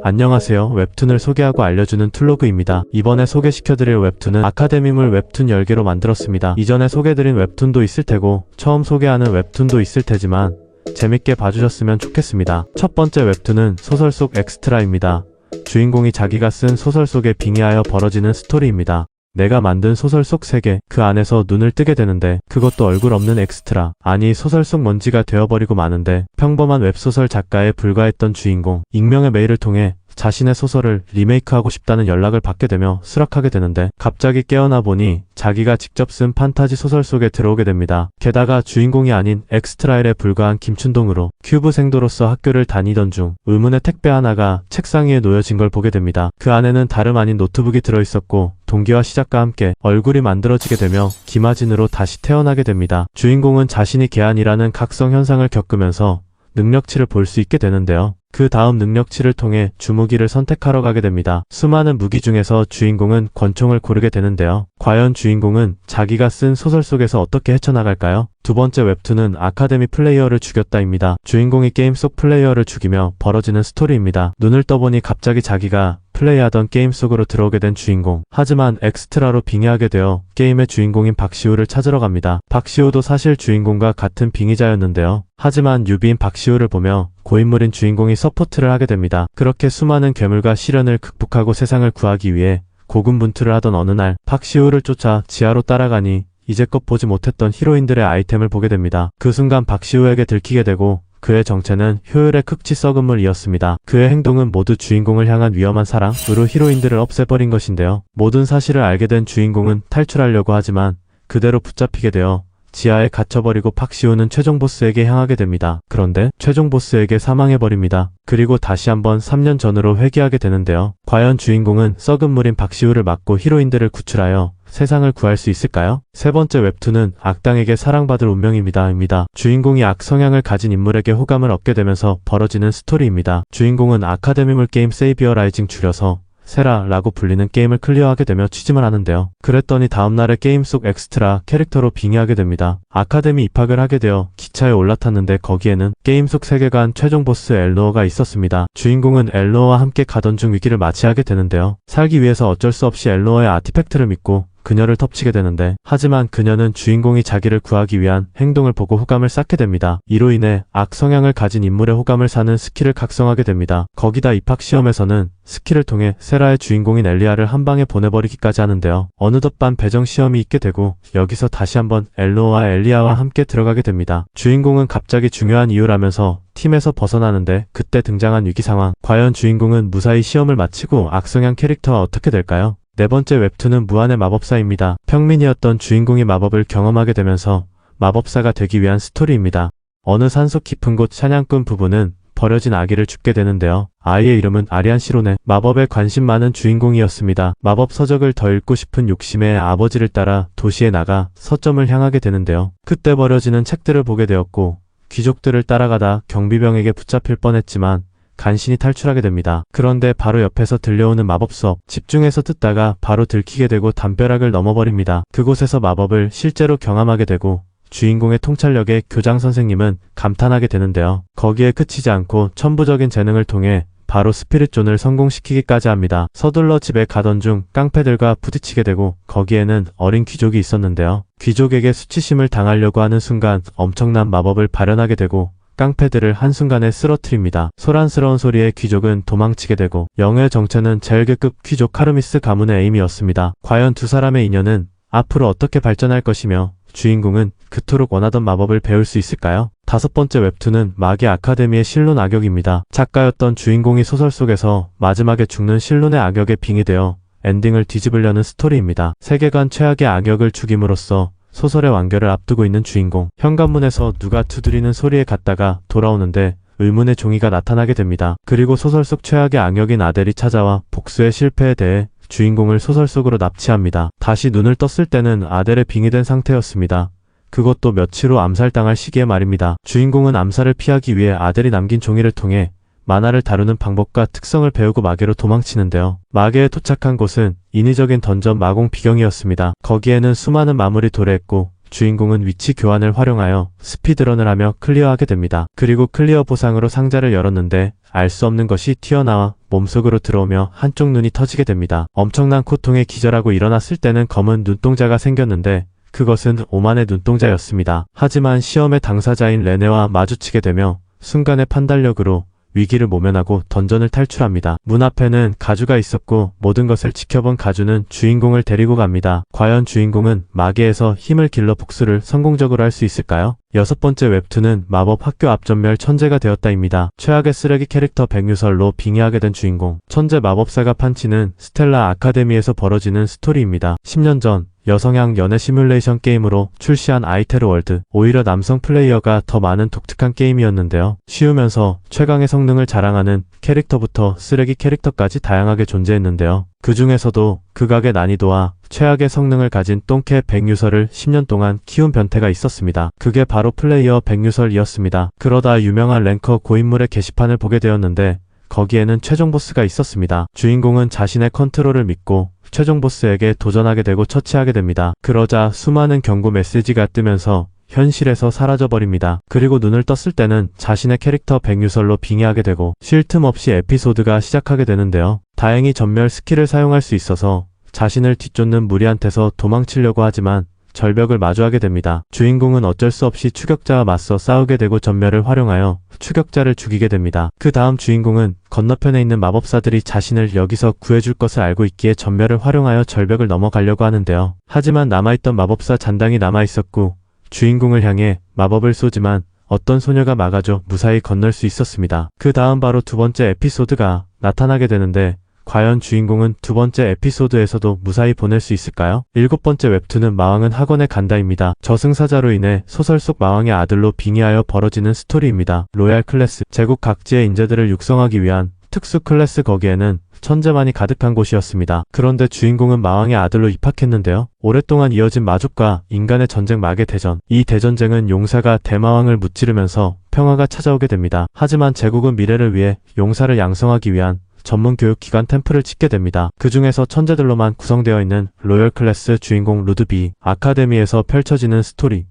안녕하세요. 웹툰을 소개하고 알려주는 툴로그입니다. 이번에 소개시켜드릴 웹툰은 아카데미물 웹툰 10개로 만들었습니다. 이전에 소개드린 웹툰도 있을 테고 처음 소개하는 웹툰도 있을 테지만 재밌게 봐주셨으면 좋겠습니다. 첫 번째 웹툰은 소설 속 엑스트라입니다. 주인공이 자기가 쓴 소설 속에 빙의하여 벌어지는 스토리입니다. 내가 만든 소설 속 세계, 그 안에서 눈을 뜨게 되는데 그것도 얼굴 없는 엑스트라, 아니 소설 속 먼지가 되어버리고 마는데 평범한 웹소설 작가에 불과했던 주인공, 익명의 메일을 통해 자신의 소설을 리메이크하고 싶다는 연락을 받게 되며 수락하게 되는데 갑자기 깨어나 보니 자기가 직접 쓴 판타지 소설 속에 들어오게 됩니다. 게다가 주인공이 아닌 엑스트라일에 불과한 김춘동으로 큐브생도로서 학교를 다니던 중 의문의 택배 하나가 책상 위에 놓여진 걸 보게 됩니다. 그 안에는 다름 아닌 노트북이 들어있었고 동기와 시작과 함께 얼굴이 만들어지게 되며 김하진으로 다시 태어나게 됩니다. 주인공은 자신이 개안이라는 각성 현상을 겪으면서 능력치를 볼 수 있게 되는데요. 그 다음 능력치를 통해 주무기를 선택하러 가게 됩니다. 수많은 무기 중에서 주인공은 권총을 고르게 되는데요. 과연 주인공은 자기가 쓴 소설 속에서 어떻게 헤쳐나갈까요? 두 번째 웹툰은 아카데미 플레이어를 죽였다입니다. 주인공이 게임 속 플레이어를 죽이며 벌어지는 스토리입니다. 눈을 떠보니 갑자기 자기가 플레이하던 게임 속으로 들어오게 된 주인공. 하지만 엑스트라로 빙의하게 되어 게임의 주인공인 박시우를 찾으러 갑니다. 박시우도 사실 주인공과 같은 빙의자였는데요. 하지만 뉴비인 박시우를 보며 고인물인 주인공이 서포트를 하게 됩니다. 그렇게 수많은 괴물과 시련을 극복하고 세상을 구하기 위해 고군분투를 하던 어느 날 박시우를 쫓아 지하로 따라가니 이제껏 보지 못했던 히로인들의 아이템을 보게 됩니다. 그 순간 박시우에게 들키게 되고 그의 정체는 효율의 극치 썩은 물이었습니다. 그의 행동은 모두 주인공을 향한 위험한 사랑으로 히로인들을 없애버린 것인데요. 모든 사실을 알게 된 주인공은 탈출하려고 하지만 그대로 붙잡히게 되어 지하에 갇혀버리고 박시우는 최종 보스에게 향하게 됩니다. 그런데 최종 보스에게 사망해버립니다. 그리고 다시 한번 3년 전으로 회귀하게 되는데요. 과연 주인공은 썩은 물인 박시우를 막고 히로인들을 구출하여 세상을 구할 수 있을까요? 세 번째 웹툰은 악당에게 사랑받을 운명입니다. 주인공이 악 성향을 가진 인물에게 호감을 얻게 되면서 벌어지는 스토리입니다. 주인공은 아카데미물 게임 세이비어 라이징 줄여서 세라라고 불리는 게임을 클리어하게 되며 취침을 하는데요. 그랬더니 다음날에 게임 속 엑스트라 캐릭터로 빙의하게 됩니다. 아카데미 입학을 하게 되어 기차에 올라탔는데 거기에는 게임 속 세계관 최종 보스 엘로어가 있었습니다. 주인공은 엘로어와 함께 가던 중 위기를 맞이하게 되는데요. 살기 위해서 어쩔 수 없이 엘로어의 아티팩트를 믿고 그녀를 덮치게 되는데 하지만 그녀는 주인공이 자기를 구하기 위한 행동을 보고 호감을 쌓게 됩니다. 이로 인해 악 성향을 가진 인물의 호감을 사는 스킬을 각성하게 됩니다. 거기다 입학시험에서는 스킬을 통해 세라의 주인공인 엘리아를 한 방에 보내버리기까지 하는데요. 어느덧 반 배정시험이 있게 되고 여기서 다시 한번 엘로와 엘리아와 함께 들어가게 됩니다. 주인공은 갑자기 중요한 이유라면서 팀에서 벗어나는데 그때 등장한 위기 상황. 과연 주인공은 무사히 시험을 마치고 악성향 캐릭터와 어떻게 될까요? 네 번째 웹툰은 무한의 마법사입니다. 평민이었던 주인공이 마법을 경험하게 되면서 마법사가 되기 위한 스토리입니다. 어느 산속 깊은 곳 사냥꾼 부부는 버려진 아기를 줍게 되는데요. 아이의 이름은 아리안 시로네. 마법에 관심 많은 주인공이었습니다. 마법 서적을 더 읽고 싶은 욕심에 아버지를 따라 도시에 나가 서점을 향하게 되는데요. 그때 버려지는 책들을 보게 되었고 귀족들을 따라가다 경비병에게 붙잡힐 뻔했지만 간신히 탈출하게 됩니다. 그런데 바로 옆에서 들려오는 마법 수업, 집중해서 듣다가 바로 들키게 되고 담벼락을 넘어버립니다. 그곳에서 마법을 실제로 경험하게 되고 주인공의 통찰력에 교장 선생님은 감탄하게 되는데요. 거기에 그치지 않고 천부적인 재능을 통해 바로 스피릿존을 성공시키기까지 합니다. 서둘러 집에 가던 중 깡패들과 부딪히게 되고 거기에는 어린 귀족이 있었는데요. 귀족에게 수치심을 당하려고 하는 순간 엄청난 마법을 발현하게 되고 깡패들을 한순간에 쓰러뜨립니다. 소란스러운 소리에 귀족은 도망치게 되고 영의 정체는 제일계급 귀족 카르미스 가문의 에임이었습니다. 과연 두 사람의 인연은 앞으로 어떻게 발전할 것이며 주인공은 그토록 원하던 마법을 배울 수 있을까요? 다섯 번째 웹툰은 마기 아카데미의 실론 악역입니다. 작가였던 주인공이 소설 속에서 마지막에 죽는 실론의 악역에 빙의되어 엔딩을 뒤집으려는 스토리입니다. 세계관 최악의 악역을 죽임으로써 소설의 완결을 앞두고 있는 주인공. 현관문에서 누가 두드리는 소리에 갔다가 돌아오는데 의문의 종이가 나타나게 됩니다. 그리고 소설 속 최악의 악역인 아델이 찾아와 복수의 실패에 대해 주인공을 소설 속으로 납치합니다. 다시 눈을 떴을 때는 아델에 빙의된 상태였습니다. 그것도 며칠 후 암살당할 시기에 말입니다. 주인공은 암살을 피하기 위해 아델이 남긴 종이를 통해 만화를 다루는 방법과 특성을 배우고 마계로 도망치는데요. 마계에 도착한 곳은 인위적인 던전 마공 비경이었습니다. 거기에는 수많은 마물이 도래했고 주인공은 위치 교환을 활용하여 스피드런을 하며 클리어하게 됩니다. 그리고 클리어 보상으로 상자를 열었는데 알 수 없는 것이 튀어나와 몸속으로 들어오며 한쪽 눈이 터지게 됩니다. 엄청난 고통에 기절하고 일어났을 때는 검은 눈동자가 생겼는데 그것은 오만의 눈동자였습니다. 하지만 시험의 당사자인 레네와 마주치게 되며 순간의 판단력으로 위기를 모면하고 던전을 탈출합니다. 문 앞에는 가주가 있었고 모든 것을 지켜본 가주는 주인공을 데리고 갑니다. 과연 주인공은 마계에서 힘을 길러 복수를 성공적으로 할 수 있을까요? 여섯 번째 웹툰은 마법 학교 앞전멸 천재가 되었다입니다. 최악의 쓰레기 캐릭터 백유설로 빙의하게 된 주인공. 천재 마법사가 판치는 스텔라 아카데미에서 벌어지는 스토리입니다. 10년 전 여성향 연애 시뮬레이션 게임으로 출시한 아이테르 월드. 오히려 남성 플레이어가 더 많은 독특한 게임이었는데요. 쉬우면서 최강의 성능을 자랑하는 캐릭터부터 쓰레기 캐릭터까지 다양하게 존재했는데요. 그 중에서도 극악의 난이도와 최악의 성능을 가진 똥캐 백유설을 10년 동안 키운 변태가 있었습니다. 그게 바로 플레이어 백유설이었습니다. 그러다 유명한 랭커 고인물의 게시판을 보게 되었는데 거기에는 최종 보스가 있었습니다. 주인공은 자신의 컨트롤을 믿고 최종 보스에게 도전하게 되고 처치하게 됩니다. 그러자 수많은 경고 메시지가 뜨면서 현실에서 사라져버립니다. 그리고 눈을 떴을 때는 자신의 캐릭터 백유설로 빙의하게 되고 쉴 틈 없이 에피소드가 시작하게 되는데요. 다행히 전멸 스킬을 사용할 수 있어서 자신을 뒤쫓는 무리한테서 도망치려고 하지만 절벽을 마주하게 됩니다. 주인공은 어쩔 수 없이 추격자와 맞서 싸우게 되고 전멸을 활용하여 추격자를 죽이게 됩니다. 그 다음 주인공은 건너편에 있는 마법사들이 자신을 여기서 구해줄 것을 알고 있기에 전멸을 활용하여 절벽을 넘어가려고 하는데요. 하지만 남아있던 마법사 잔당이 남아있었고 주인공을 향해 마법을 쏘지만 어떤 소녀가 막아줘 무사히 건널 수 있었습니다. 그 다음 바로 두 번째 에피소드가 나타나게 되는데 과연 주인공은 두 번째 에피소드에서도 무사히 보낼 수 있을까요? 일곱 번째 웹툰은 마왕은 학원에 간다입니다. 저승사자로 인해 소설 속 마왕의 아들로 빙의하여 벌어지는 스토리입니다. 로얄 클래스, 제국 각지의 인재들을 육성하기 위한 특수 클래스 거기에는 천재만이 가득한 곳이었습니다. 그런데 주인공은 마왕의 아들로 입학했는데요. 오랫동안 이어진 마족과 인간의 전쟁 마계 대전. 이 대전쟁은 용사가 대마왕을 무찌르면서 평화가 찾아오게 됩니다. 하지만 제국은 미래를 위해 용사를 양성하기 위한 전문 교육기관 템플을 짓게 됩니다. 그 중에서 천재들로만 구성되어 있는 로열 클래스 주인공 루드비 아카데미에서 펼쳐지는 스토리.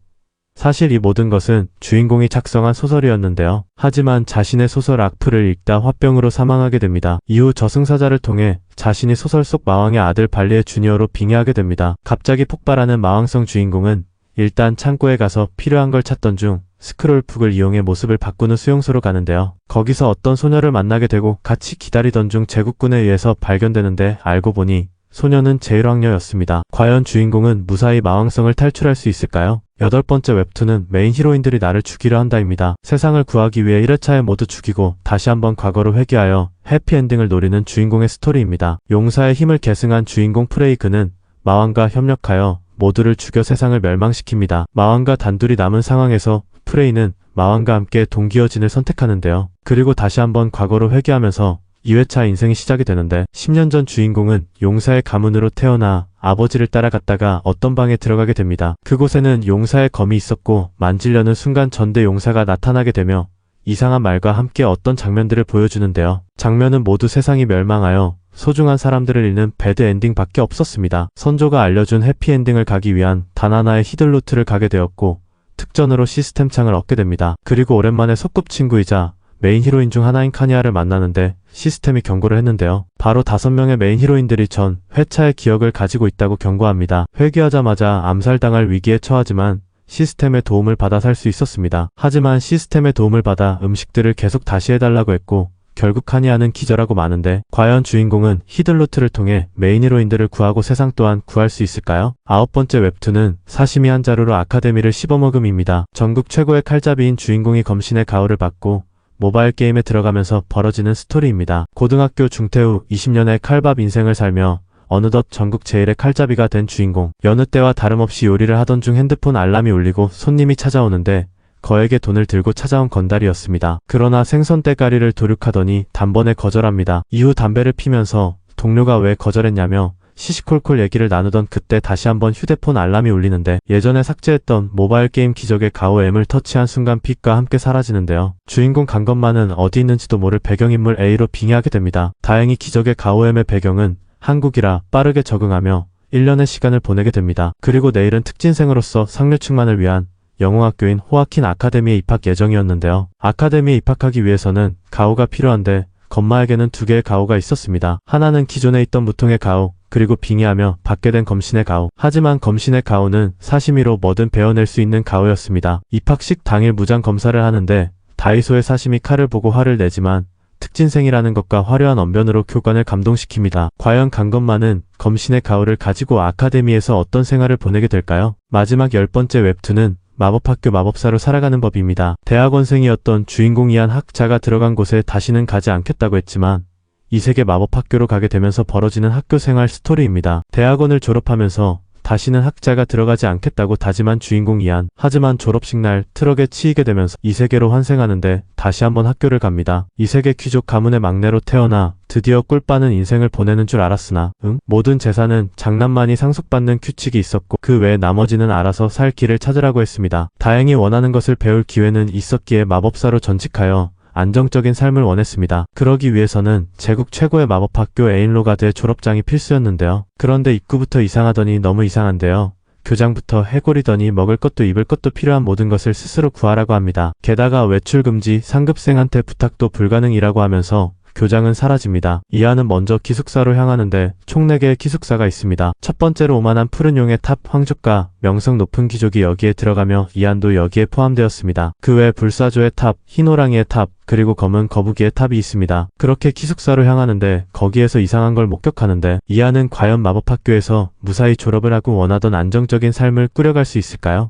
사실 이 모든 것은 주인공이 작성한 소설이었는데요. 하지만 자신의 소설 악플을 읽다 화병으로 사망하게 됩니다. 이후 저승사자를 통해 자신이 소설 속 마왕의 아들 발리의 주니어로 빙의하게 됩니다. 갑자기 폭발하는 마왕성 주인공은 일단 창고에 가서 필요한 걸 찾던 중 스크롤북을 이용해 모습을 바꾸는 수용소로 가는데요. 거기서 어떤 소녀를 만나게 되고 같이 기다리던 중 제국군에 의해서 발견되는데 알고 보니 소녀는 제일왕녀였습니다. 과연 주인공은 무사히 마왕성을 탈출할 수 있을까요? 여덟 번째 웹툰은 메인 히로인들이 나를 죽이려 한다입니다. 세상을 구하기 위해 1회차에 모두 죽이고 다시 한번 과거를 회귀하여 해피엔딩을 노리는 주인공의 스토리입니다. 용사의 힘을 계승한 주인공 프레이그는 마왕과 협력하여 모두를 죽여 세상을 멸망시킵니다. 마왕과 단둘이 남은 상황에서 프레이는 마왕과 함께 동기어진을 선택하는데요. 그리고 다시 한번 과거로 회귀하면서 2회차 인생이 시작이 되는데 10년 전 주인공은 용사의 가문으로 태어나 아버지를 따라갔다가 어떤 방에 들어가게 됩니다. 그곳에는 용사의 검이 있었고 만지려는 순간 전대 용사가 나타나게 되며 이상한 말과 함께 어떤 장면들을 보여주는데요. 장면은 모두 세상이 멸망하여 소중한 사람들을 잃는 배드 엔딩밖에 없었습니다. 선조가 알려준 해피엔딩을 가기 위한 단 하나의 히든루트를 가게 되었고 특전으로 시스템 창을 얻게 됩니다. 그리고 오랜만에 소꿉친구이자 메인 히로인 중 하나인 카니아를 만나는데 시스템이 경고를 했는데요. 바로 5명의 메인 히로인들이 전 회차의 기억을 가지고 있다고 경고합니다. 회귀하자마자 암살당할 위기에 처하지만 시스템의 도움을 받아 살 수 있었습니다. 하지만 시스템의 도움을 받아 음식들을 계속 다시 해달라고 했고 결국 카니아는 기절하고 마는데 과연 주인공은 히든루트를 통해 메인 히로인들을 구하고 세상 또한 구할 수 있을까요? 아홉 번째 웹툰은 사시미 한 자루로 아카데미를 씹어먹음입니다. 전국 최고의 칼잡이인 주인공이 검신의 가호를 받고 모바일 게임에 들어가면서 벌어지는 스토리입니다. 고등학교 중퇴 후 20년의 칼밥 인생을 살며 어느덧 전국 제일의 칼잡이가 된 주인공. 여느 때와 다름없이 요리를 하던 중 핸드폰 알람이 울리고 손님이 찾아오는데 거액의 돈을 들고 찾아온 건달이었습니다. 그러나 생선 떼가리를 도륙하더니 단번에 거절합니다. 이후 담배를 피면서 동료가 왜 거절했냐며 시시콜콜 얘기를 나누던 그때 다시 한번 휴대폰 알람이 울리는데 예전에 삭제했던 모바일 게임 기적의 가오 M을 터치한 순간 빛과 함께 사라지는데요. 주인공 강건만은 어디 있는지도 모를 배경인물 A로 빙의하게 됩니다. 다행히 기적의 가오 M의 배경은 한국이라 빠르게 적응하며 1년의 시간을 보내게 됩니다. 그리고 내일은 특진생으로서 상류층만을 위한 영어학교인 호아킨 아카데미에 입학 예정이었는데요. 아카데미에 입학하기 위해서는 가오가 필요한데 건마에게는 두 개의 가오가 있었습니다. 하나는 기존에 있던 무통의 가오, 그리고 빙의하며 받게 된 검신의 가오. 하지만 검신의 가오는 사시미로 뭐든 베어낼 수 있는 가오였습니다. 입학식 당일 무장 검사를 하는데 다이소의 사시미 칼을 보고 화를 내지만 특진생이라는 것과 화려한 언변으로 교관을 감동시킵니다. 과연 강건마는 검신의 가오를 가지고 아카데미에서 어떤 생활을 보내게 될까요? 마지막 10번째 웹툰은 마법학교 마법사로 살아가는 법입니다. 대학원생이었던 주인공 이한 학자가 들어간 곳에 다시는 가지 않겠다고 했지만 이 세계 마법학교로 가게 되면서 벌어지는 학교 생활 스토리입니다. 대학원을 졸업하면서 다시는 학자가 들어가지 않겠다고 다짐한 주인공 이한. 하지만 졸업식 날 트럭에 치이게 되면서 이 세계로 환생하는데 다시 한번 학교를 갑니다. 이 세계 귀족 가문의 막내로 태어나 드디어 꿀빠는 인생을 보내는 줄 알았으나 모든 재산은 장남만이 상속받는 규칙이 있었고 그 외 나머지는 알아서 살 길을 찾으라고 했습니다. 다행히 원하는 것을 배울 기회는 있었기에 마법사로 전직하여 안정적인 삶을 원했습니다. 그러기 위해서는 제국 최고의 마법학교 에인로가드의 졸업장이 필수였는데요. 그런데 입구부터 이상하더니 너무 이상한데요. 교장부터 해골이더니 먹을 것도 입을 것도 필요한 모든 것을 스스로 구하라고 합니다. 게다가 외출 금지, 상급생한테 부탁도 불가능이라고 하면서 교장은 사라집니다. 이하는 먼저 기숙사로 향하는데 총 4개의 기숙사가 있습니다. 첫 번째로 오만한 푸른 용의 탑 황족과 명성 높은 귀족이 여기에 들어가며 이한도 여기에 포함되었습니다. 그 외 불사조의 탑, 흰호랑이의 탑, 그리고 검은 거북이의 탑이 있습니다. 그렇게 기숙사로 향하는데 거기에서 이상한 걸 목격하는데 이하는 과연 마법학교에서 무사히 졸업을 하고 원하던 안정적인 삶을 꾸려갈 수 있을까요?